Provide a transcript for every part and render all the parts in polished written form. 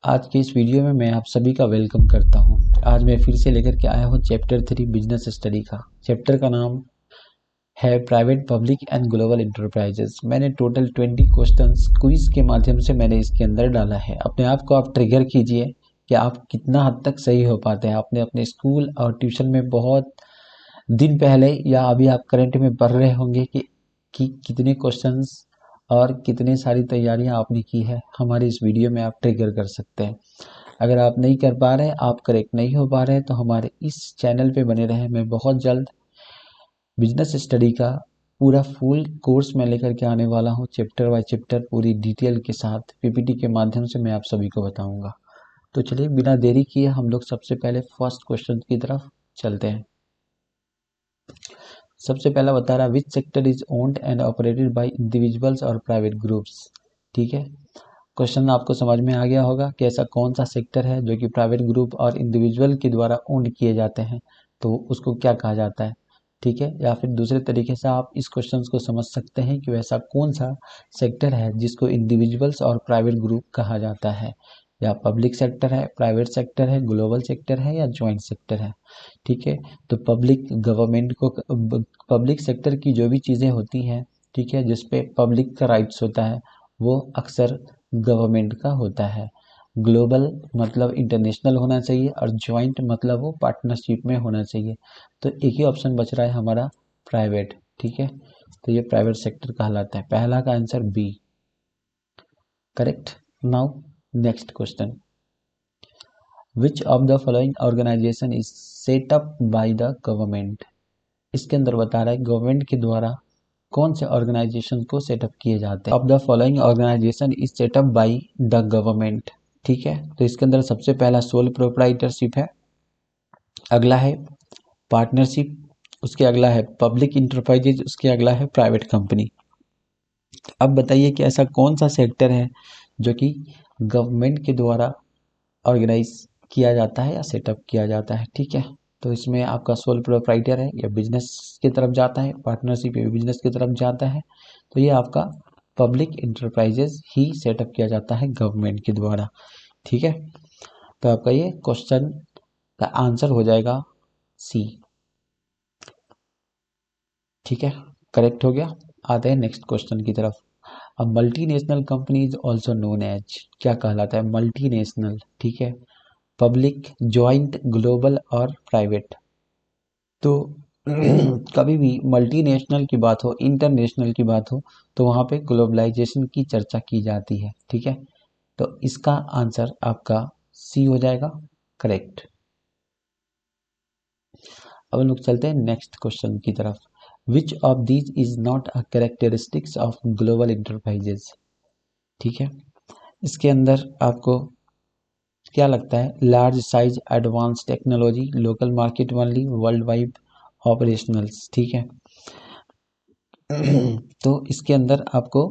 आज के इस वीडियो में मैं आप सभी का वेलकम करता हूं। आज मैं फिर से लेकर के आया हूं चैप्टर 3 बिजनेस स्टडी का। चैप्टर का नाम है private public and global enterprises. मैंने टोटल 20 क्वेश्चंस क्विज के माध्यम से मैंने इसके अंदर डाला है। अपने आप को आप ट्रिगर कीजिए कि आप कितना हद तक सही हो पाते हैं। आपने अपने स्कूल और ट्यूशन में बहुत दिन पहले या अभी आप करंट में पढ़ रहे होंगे कि कितने क्वेश्चंस और कितनी सारी तैयारियां आपने की है। हमारे इस वीडियो में आप ट्रिगर कर सकते हैं। अगर आप नहीं कर पा रहे, आप करेक्ट नहीं हो पा रहे, तो हमारे इस चैनल पे बने रहें। मैं बहुत जल्द बिजनेस स्टडी का पूरा फुल कोर्स में लेकर के आने वाला हूँ, चैप्टर बाय चैप्टर पूरी डिटेल के साथ पीपीटी के माध्यम से मैं आप सभी को बताऊंगा। तो चलिए बिना देरी किए हम लोग सबसे पहले फर्स्ट क्वेश्चन की तरफ चलते हैं। सबसे पहला बता रहा है which sector is owned and operated by individuals और प्राइवेट ग्रुप्स। ठीक है, क्वेश्चन आपको समझ में आ गया होगा कि ऐसा कौन सा सेक्टर है जो कि प्राइवेट ग्रुप और इंडिविजुअल के द्वारा ओन्ड किए जाते हैं, तो उसको क्या कहा जाता है। ठीक है, या फिर दूसरे तरीके से आप इस क्वेश्चन को समझ सकते हैं कि वैसा कौन सा सेक्टर है जिसको इंडिविजुअल्स और प्राइवेट ग्रुप कहा जाता है, या पब्लिक सेक्टर है, प्राइवेट सेक्टर है, ग्लोबल सेक्टर है या ज्वाइंट सेक्टर है। ठीक है, तो पब्लिक गवर्नमेंट को पब्लिक सेक्टर की जो भी चीज़ें होती हैं, ठीक है, जिसपे पब्लिक का राइट्स होता है, वो अक्सर गवर्नमेंट का होता है। ग्लोबल मतलब इंटरनेशनल होना चाहिए और ज्वाइंट मतलब वो पार्टनरशिप में होना चाहिए। तो एक ही ऑप्शन बच रहा है हमारा प्राइवेट। ठीक है, तो ये प्राइवेट सेक्टर कहलाता है। पहला का answer B correct. Now next question, which of the following organisation is set up by the government. इसके अंदर बता रहा है गवर्नमेंट के द्वारा कौन से ऑर्गेनाइजेशन को सेटअप किए जाते हैं। Of the following organisation is set up by the government. ठीक है, तो इसके अंदर सबसे पहला सोल प्रोप्राइटरशिप है, अगला है पार्टनरशिप, उसके अगला है पब्लिक इंटरप्राइजेज, उसके अगला है प्राइवेट कंपनी। अब बताइए कि ऐसा कौन सा सेक्टर है जो कि गवर्नमेंट के द्वारा ऑर्गेनाइज किया जाता है या सेटअप किया जाता है। ठीक है, तो इसमें आपका सोल प्रोप्राइटर है, या बिजनेस की तरफ जाता है, पार्टनरशिप या बिजनेस की तरफ जाता है, तो ये आपका पब्लिक इंटरप्राइजेज ही सेटअप किया जाता है गवर्नमेंट के द्वारा। ठीक है, तो आपका ये क्वेश्चन का आंसर हो जाएगा सी। ठीक है, करेक्ट हो गया। आते हैं नेक्स्ट क्वेश्चन की तरफ। अब multinational company is also known as, क्या कहलाता है मल्टीनेशनल। ठीक है, पब्लिक, ज्वाइंट, ग्लोबल और प्राइवेट। तो कभी भी मल्टीनेशनल की बात हो, इंटरनेशनल की बात हो, तो वहाँ पे ग्लोबलाइजेशन की चर्चा की जाती है। ठीक है, तो इसका आंसर आपका सी हो जाएगा करेक्ट। अब हम लोग चलते हैं नेक्स्ट क्वेश्चन की तरफ। Which of these is not a characteristics of global enterprises. ठीक है, इसके अंदर आपको क्या लगता है, large size, advance technology, local market only, world wide operationals. ठीक है, तो इसके अंदर आपको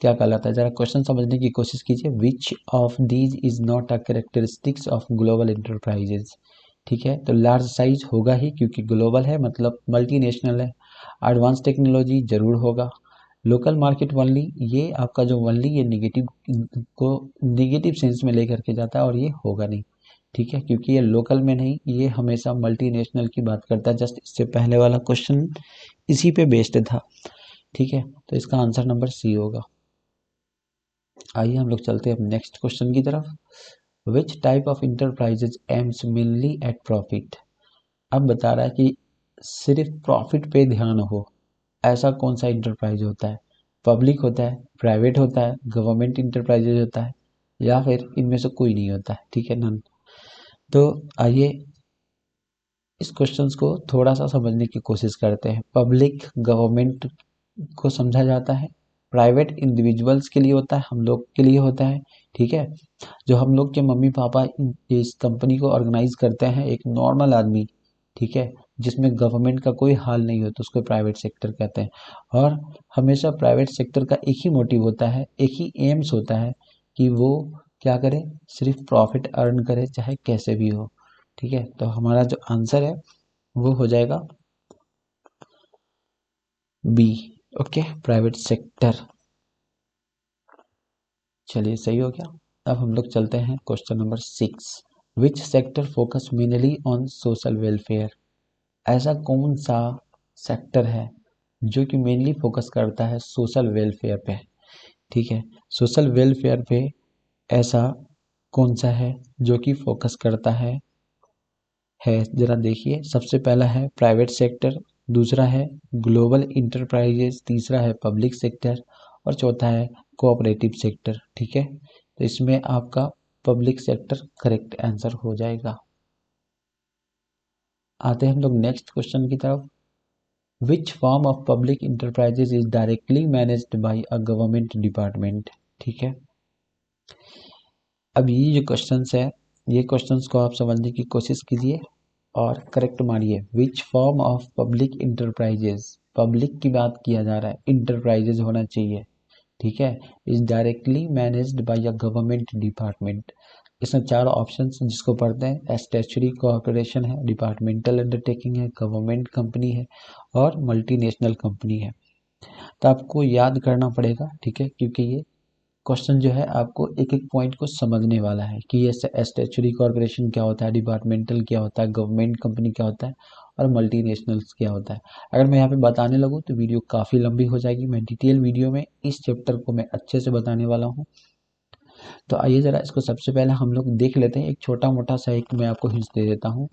क्या कहलाता है, जरा क्वेश्चन समझने की कोशिश कीजिए। विच of these is not a characteristics of global enterprises. ठीक है, तो लार्ज साइज होगा ही क्योंकि ग्लोबल है, मतलब मल्टीनेशनल है। एडवांस टेक्नोलॉजी जरूर होगा। लोकल मार्केट ओनली, ये आपका जो ओनली ये निगेटिव को निगेटिव सेंस में लेकर के जाता है और ये होगा नहीं। ठीक है, क्योंकि ये लोकल में नहीं, ये हमेशा मल्टीनेशनल की बात करता है। जस्ट इससे पहले वाला क्वेश्चन इसी पे बेस्ड था। ठीक है, तो इसका आंसर नंबर सी होगा। आइए हम लोग चलते हैं अब नेक्स्ट क्वेश्चन की तरफ। विच type of enterprises AIIMS mainly eight profit. अब बता रहा है कि सिर्फ प्रॉफिट पे ध्यान हो, ऐसा कौन सा इंटरप्राइज होता है। पब्लिक होता है, प्राइवेट होता है, गवर्नमेंट इंटरप्राइजेज होता है, या फिर इनमें से कोई नहीं होता है। ठीक है, नन। तो आइए इस क्वेश्चन को थोड़ा सा समझने की कोशिश करते हैं। पब्लिक गवर्नमेंट को समझा जाता है, प्राइवेट इंडिविजुअल्स के लिए होता है, हम लोग के लिए होता है। ठीक है, जो हम लोग के मम्मी पापा इस कंपनी को ऑर्गेनाइज करते हैं, एक नॉर्मल आदमी, ठीक है, जिसमें गवर्नमेंट का कोई हाल नहीं होता, उसको प्राइवेट सेक्टर कहते हैं। और हमेशा प्राइवेट सेक्टर का एक ही मोटिव होता है, एक ही एम्स होता है कि वो क्या करे, सिर्फ प्रॉफिट अर्न करे, चाहे कैसे भी हो। ठीक है, तो हमारा जो आंसर है वो हो जाएगा बी। Okay, private sector. चलिए सही हो गया। अब हम लोग चलते हैं question number 6। Which sector focus mainly on social welfare? ऐसा कौन सा सेक्टर है जो कि मेनली फोकस करता है सोशल वेलफेयर पे? ठीक है, सोशल वेलफेयर पे ऐसा कौन सा है जो कि फोकस करता है जरा देखिए। सबसे पहला है प्राइवेट सेक्टर, दूसरा है ग्लोबल इंटरप्राइजेस, तीसरा है पब्लिक सेक्टर और चौथा है कोऑपरेटिव सेक्टर। ठीक है, तो इसमें आपका पब्लिक सेक्टर करेक्ट आंसर हो जाएगा। आते हैं हम लोग नेक्स्ट क्वेश्चन की तरफ। Which form of public enterprises is directly managed by a government department? ठीक है, अब ये जो क्वेश्चंस है, ये क्वेश्चंस को आप समझने की कोशिश कीजिए और करेक्ट मानिए। Which form of public enterprises, public की बात किया जा रहा है, इंटरप्राइजेज होना चाहिए। ठीक है, is directly managed by a government department. इसमें चार ऑप्शन जिसको पढ़ते हैं, स्टैट्यूटरी कॉर्पोरेशन है, डिपार्टमेंटल अंडरटेकिंग है, गवर्नमेंट कंपनी है और मल्टीनेशनल कंपनी है। तो आपको याद करना पड़ेगा, ठीक है, क्योंकि ये क्वेश्चन जो है आपको एक एक पॉइंट को समझने वाला है कि ये स्टैट्यूटरी कॉर्पोरेशन क्या होता है, डिपार्टमेंटल क्या होता है, गवर्नमेंट कंपनी क्या होता है और मल्टीनेशनल्स क्या होता है। अगर मैं यहाँ पे बताने लगूँ तो वीडियो काफ़ी लंबी हो जाएगी। मैं डिटेल वीडियो में इस चैप्टर को मैं अच्छे से बताने वाला हूँ। तो आइए ज़रा इसको सबसे पहले हम लोग देख लेते हैं। एक छोटा मोटा सा एक मैं आपको हिंट दे देता हूँ।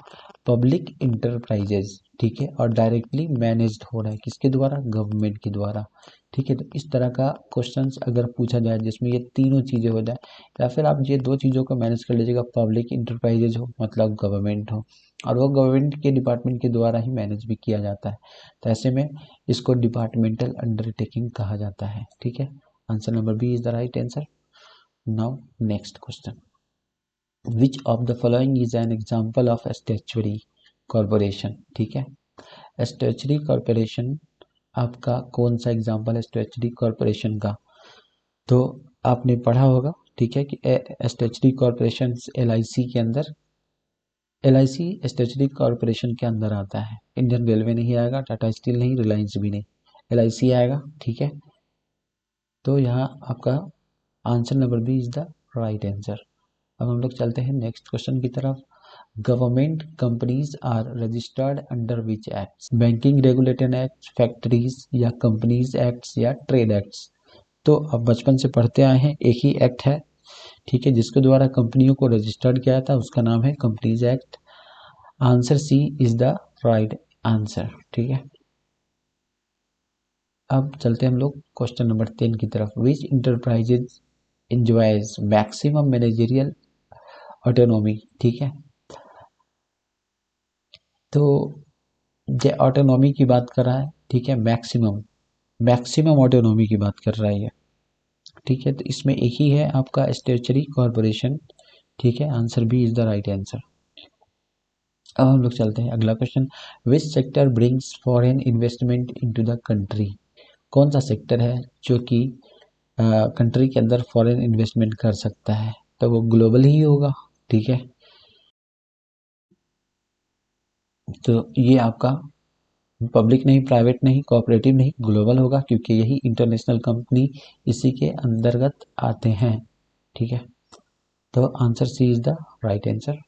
पब्लिक इंटरप्राइजेज, ठीक है, और डायरेक्टली मैनेज्ड हो रहा है किसके द्वारा? गवर्नमेंट के द्वारा। ठीक है, तो इस तरह का क्वेश्चंस अगर पूछा जाए जिसमें ये तीनों चीज़ें हो जाए, या फिर आप ये दो चीज़ों को मैनेज कर लीजिएगा, पब्लिक इंटरप्राइजेज हो मतलब गवर्नमेंट हो और वो गवर्नमेंट के डिपार्टमेंट के द्वारा ही मैनेज भी किया जाता है, तो ऐसे में इसको डिपार्टमेंटल अंडरटेकिंग कहा जाता है। ठीक है, answer number B is the right answer. Now next question. Which of the following is an example of statutory corporation? ठीक है, स्टैट्यूटरी कॉर्पोरेशन आपका कौन सा एग्जाम्पल है स्टैट्यूटरी कॉर्पोरेशन का? तो आपने पढ़ा होगा, ठीक है, कि स्टैट्यूटरी कॉर्पोरेशन LIC के अंदर, LIC स्टैट्यूटरी कॉर्पोरेशन के अंदर आता है। इंडियन रेलवे नहीं आएगा, टाटा स्टील नहीं, रिलायंस भी नहीं, LIC आएगा। ठीक है, तो यहाँ आपका answer number B is the right answer. अब हम लोग चलते हैं नेक्स्ट क्वेश्चन की तरफ। Government companies are registered under which acts? Banking regulatory act, factories या कंपनीज एक्ट्स या ट्रेड एक्ट्स? तो अब बचपन से पढ़ते आए हैं, एक ही एक्ट है, ठीक है, जिसके द्वारा कंपनियों को रजिस्टर्ड किया था, उसका नाम है companies act. Answer C is the right answer. ठीक है, अब चलते हैं हम लोग क्वेश्चन नंबर 10 की तरफ। Which enterprises enjoys maximum managerial autonomy? ठीक है, तो ये ऑटोनॉमी की बात कर रहा है, ठीक है, मैक्सिमम मैक्सिमम ऑटोनॉमी की बात कर रहा है ये। ठीक है, तो इसमें एक ही है आपका स्टैट्यूटरी कॉर्पोरेशन। ठीक है, answer B is the right answer. अब हम लोग चलते हैं अगला question. Which sector brings foreign investment into the country? कौन सा सेक्टर है जो कि कंट्री के अंदर फॉरेन इन्वेस्टमेंट कर सकता है? तो वो ग्लोबल ही होगा। ठीक है, तो ये आपका पब्लिक नहीं, प्राइवेट नहीं, कोऑपरेटिव नहीं, ग्लोबल होगा, क्योंकि यही इंटरनेशनल कंपनी इसी के अंतर्गत आते हैं। ठीक है, तो answer C is the right answer.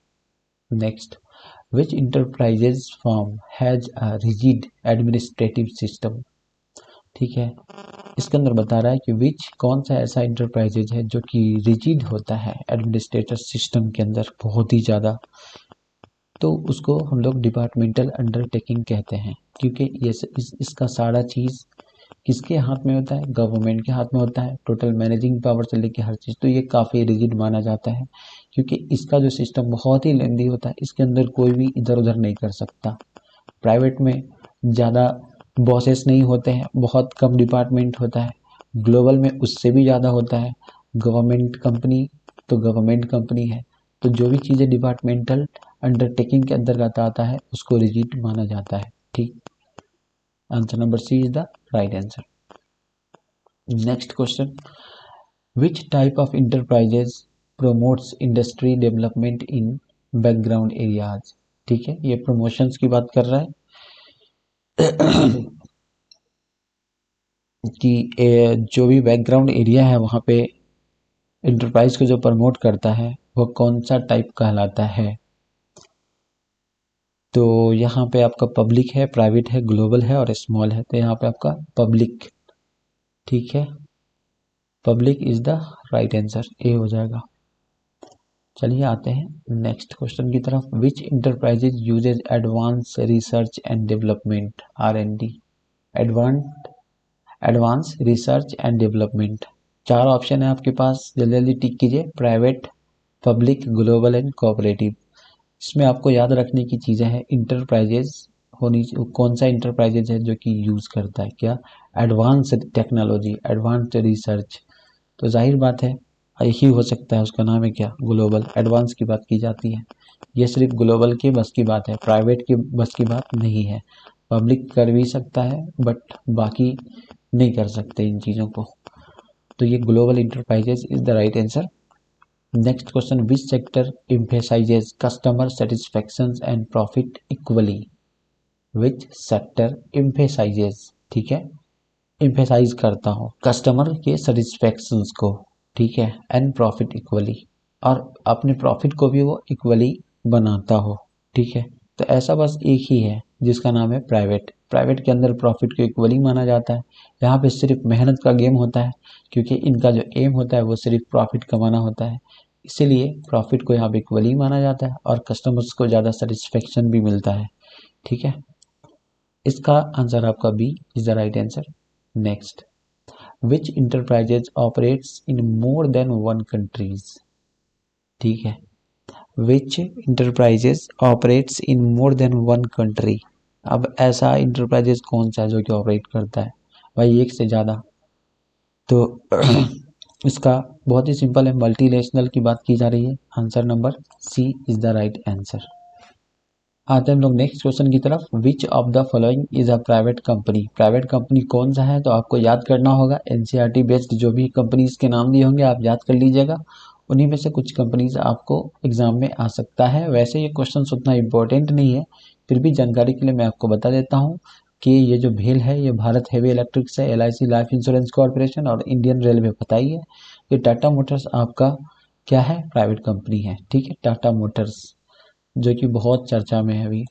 Next, which enterprises form has a rigid administrative system? ठीक है, इसके अंदर बता रहा है कि विच कौन सा ऐसा इंटरप्राइजेज है जो कि रिजिड होता है एडमिनिस्ट्रेटिव सिस्टम के अंदर बहुत ही ज़्यादा, तो उसको हम लोग डिपार्टमेंटल अंडरटेकिंग कहते हैं, क्योंकि ये इसका सारा चीज़ किसके हाथ में होता है? गवर्नमेंट के हाथ में होता है, टोटल मैनेजिंग पावर से लेके हर चीज़। तो ये काफ़ी रिजिड माना जाता है, क्योंकि इसका जो सिस्टम बहुत ही लेंदी होता है, इसके अंदर कोई भी इधर उधर नहीं कर सकता। प्राइवेट में ज़्यादा बॉसेस नहीं होते हैं, बहुत कम डिपार्टमेंट होता है। ग्लोबल में उससे भी ज़्यादा होता है। गवर्नमेंट कंपनी तो गवर्नमेंट कंपनी है, तो जो भी चीज़ें डिपार्टमेंटल अंडरटेकिंग के अंतर्गत आता है उसको रिजिड माना जाता है। ठीक, answer number C is the right answer. Next question. Which type of enterprises promotes industry development in background areas? ठीक है, ये प्रमोशंस की बात कर रहा है कि जो भी बैकग्राउंड एरिया है वहाँ पे इंटरप्राइज को जो प्रमोट करता है वो कौन सा टाइप कहलाता है? तो यहाँ पे आपका पब्लिक है, प्राइवेट है, ग्लोबल है और स्मॉल है। तो यहाँ पे आपका पब्लिक, ठीक है, public is the right answer, A हो जाएगा। चलिए आते हैं नेक्स्ट क्वेश्चन की तरफ। Which enterprises uses advance research and development, R&D, advance research and development. चार ऑप्शन है आपके पास, जल्दी जल्दी टिक कीजिए। Private, public, global and cooperative. इसमें आपको याद रखने की चीज़ें हैं, इंटरप्राइजेज होनी, कौन सा इंटरप्राइजेज है जो कि यूज़ करता है क्या? Advance technology, advance research. तो जाहिर बात है यही हो सकता है, उसका नाम है क्या? ग्लोबल। एडवांस की बात की जाती है, ये सिर्फ ग्लोबल के बस की बात है, प्राइवेट की बस की बात नहीं है। पब्लिक कर भी सकता है बट बाकी नहीं कर सकते इन चीज़ों को। तो ये global enterprises is the right answer. Next question, which sector emphasizes customer satisfaction and profit equally? Which sector emphasizes, ठीक है, एम्फेसाइज करता हो कस्टमर के सेटिस्फेक्शंस को, ठीक है, एंड प्रॉफिट इक्वली, और अपने प्रॉफिट को भी वो इक्वली बनाता हो, ठीक है। तो ऐसा बस एक ही है जिसका नाम है प्राइवेट। प्राइवेट के अंदर प्रॉफिट को इक्वली माना जाता है। यहाँ पे सिर्फ मेहनत का गेम होता है, क्योंकि इनका जो एम होता है वो सिर्फ प्रॉफिट कमाना होता है, इसीलिए प्रॉफिट को यहाँ पे इक्वली माना जाता है और कस्टमर्स को ज़्यादा सेटिस्फेक्शन भी मिलता है, ठीक है। इसका आंसर आपका B is the right answer. Next, which enterprises operates in more than one countries, ठीक है, which enterprises operates in more than one country. अब ऐसा इंटरप्राइजेज कौन सा है जो कि ऑपरेट करता है भाई एक से ज़्यादा? तो इसका बहुत ही सिंपल है, मल्टीनेशनल की बात की जा रही है। Answer number C is the right answer. आते हैं हम लोग नेक्स्ट क्वेश्चन की तरफ। Which of the following is a private company? Private company कौन सा है? तो आपको याद करना होगा, एनसीईआरटी बेस्ड जो भी कंपनीज के नाम दिए होंगे आप याद कर लीजिएगा, उन्हीं में से कुछ कंपनीज आपको एग्जाम में आ सकता है। वैसे ये क्वेश्चन उतना इंपॉर्टेंट नहीं है, फिर भी जानकारी के लिए मैं आपको बता देता हूँ कि ये जो भेल है ये भारत हेवी इलेक्ट्रिक्स है, LIC लाइफ इंश्योरेंस कॉर्पोरेशन और इंडियन रेलवे, पता ही है। ये टाटा मोटर्स आपका क्या है? प्राइवेट कंपनी है, ठीक है, टाटा मोटर्स, जो कि बहुत चर्चा में है अभी,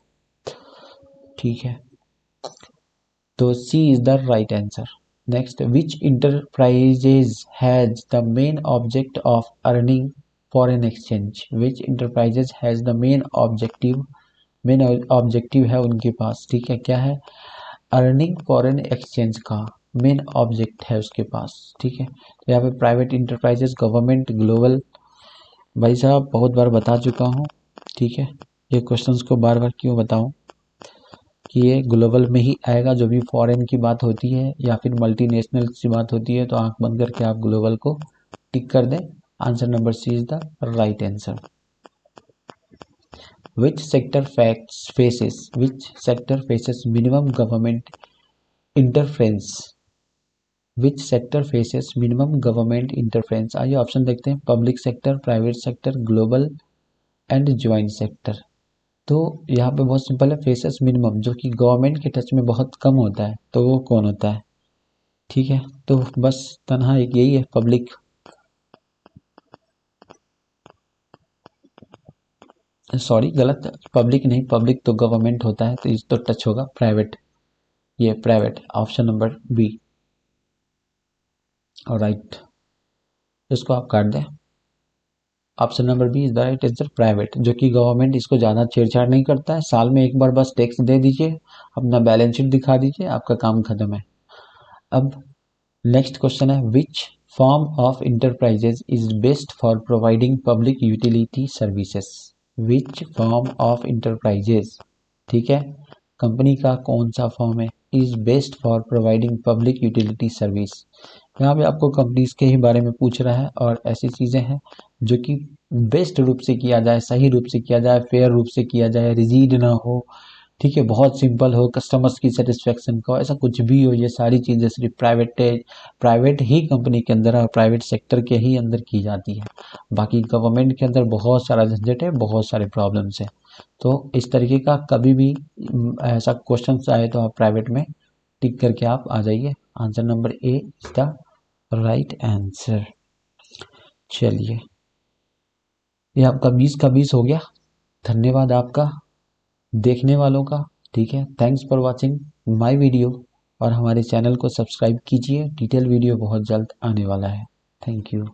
ठीक है। तो C is the right answer. Next, which enterprises has the main object of earning foreign exchange? Which enterprises has the main objective है उनके पास, ठीक है, क्या है? अर्निंग फॉरेन एक्सचेंज का मेन ऑब्जेक्ट है उसके पास, ठीक है। तो यहाँ पे प्राइवेट इंटरप्राइजेज, गवर्नमेंट, ग्लोबल, भाई साहब बहुत बार बता चुका हूँ, ठीक है। ये क्वेश्चंस को बार बार क्यों बताऊं कि ये ग्लोबल में ही आएगा, जो भी फॉरेन की बात होती है या फिर मल्टीनेशनल की बात होती है, तो आंख बंद करके आप ग्लोबल को टिक कर दें। Answer number C is the right answer. Which sector faces minimum government interference? Which sector faces minimum government interference? आइए ऑप्शन देखते हैं, public sector, private sector, global and joint sector. तो यहाँ पे बहुत सिंपल है, फेसेस मिनिमम, जो कि गवर्नमेंट के टच में बहुत कम होता है, तो वो कौन होता है, ठीक है। तो बस तनहा एक यही है, पब्लिक, सॉरी गलत, पब्लिक नहीं, पब्लिक तो गवर्नमेंट होता है, तो इस तो टच होगा प्राइवेट, ये प्राइवेट, ऑप्शन नंबर बी, और राइट, इसको आप काट दें। Option number B is the right answer, private, जो कि गवर्नमेंट इसको ज़्यादा छेड़छाड़ नहीं करता है, साल में एक बार बस टैक्स दे दीजिए, अपना बैलेंस शीट दिखा दीजिए, आपका काम खत्म है। अब नेक्स्ट क्वेश्चन है, which form of enterprises is best for providing public utility services? Which form of enterprises, ठीक है, कंपनी का कौन सा फॉर्म है, is best for providing public utility service? यहाँ पे आपको कंपनीज के ही बारे में पूछ रहा है और ऐसी चीज़ें हैं जो कि बेस्ट रूप से किया जाए, सही रूप से किया जाए, फेयर रूप से किया जाए, रिजिड ना हो, ठीक है, बहुत सिंपल हो, कस्टमर्स की सेटिस्फेक्शन का, ऐसा कुछ भी हो, ये सारी चीज़ें सिर्फ प्राइवेट ही कंपनी के अंदर और प्राइवेट सेक्टर के ही अंदर की जाती है। बाकी गवर्नमेंट के अंदर बहुत सारा झंझट है, बहुत सारे प्रॉब्लम्स है। तो इस तरीके का कभी भी ऐसा क्वेश्चन आए तो आप प्राइवेट में टिक करके आप आ जाइए। Answer number A is the right answer. चलिए, ये आपका 20 का 20 हो गया। धन्यवाद आपका देखने वालों का। ठीक है, thanks for watching my video, और हमारे चैनल को सब्सक्राइब कीजिए। डिटेल वीडियो बहुत जल्द आने वाला है। Thank you.